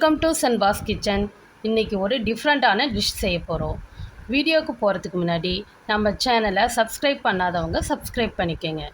Welcome to சென்பாஸ் kitchen. இன்றைக்கி ஒரு டிஃப்ரெண்ட்டான டிஷ் செய்ய போகிறோம். வீடியோவுக்கு போகிறதுக்கு முன்னாடி நம்ம சேனலை சப்ஸ்கிரைப் பண்ணாதவங்க சப்ஸ்கிரைப் பண்ணிக்கோங்க.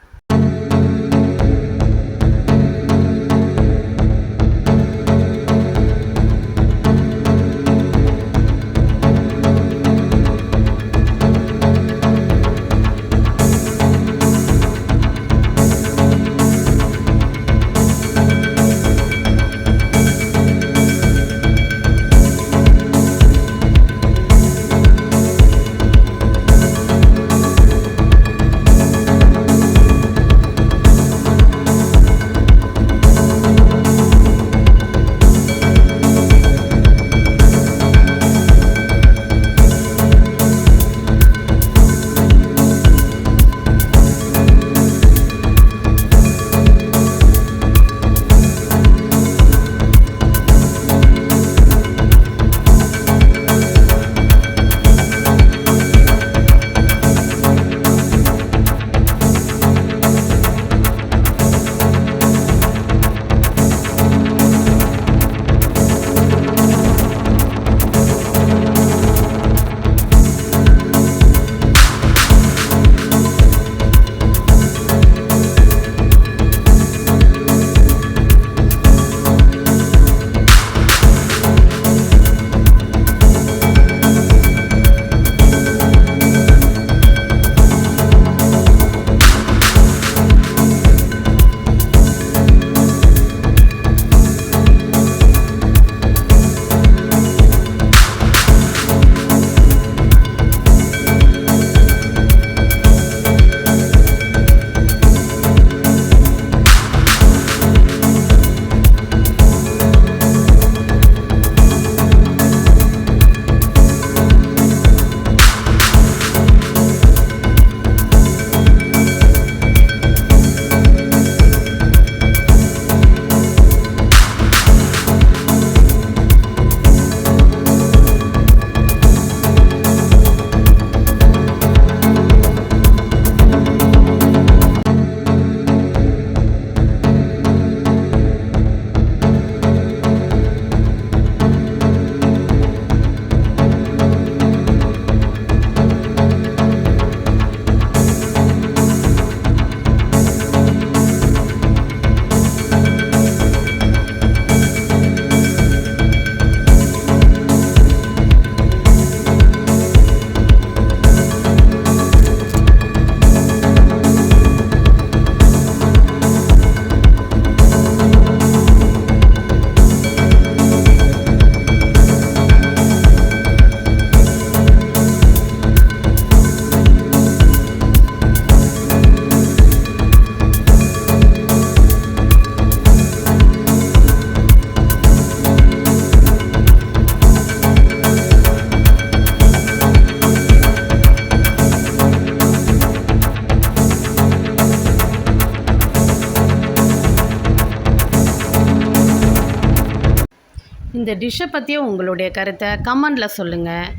இந்த டிஷ்ஷை பற்றிய உங்களுடைய கருத்தை கமெண்டில் சொல்லுங்கள்.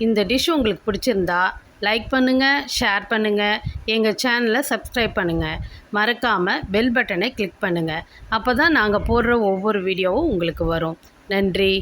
இந்த டிஷ் உங்களுக்கு பிடிச்சிருந்தா லைக் பண்ணுங்கள், ஷேர் பண்ணுங்கள், எங்கள் சேனலை சப்ஸ்கிரைப் பண்ணுங்கள். மறக்காமல் பெல் பட்டனை கிளிக் பண்ணுங்கள். அப்போ தான் நாங்கள் போடுற ஒவ்வொரு வீடியோவும் உங்களுக்கு வரும். நன்றி.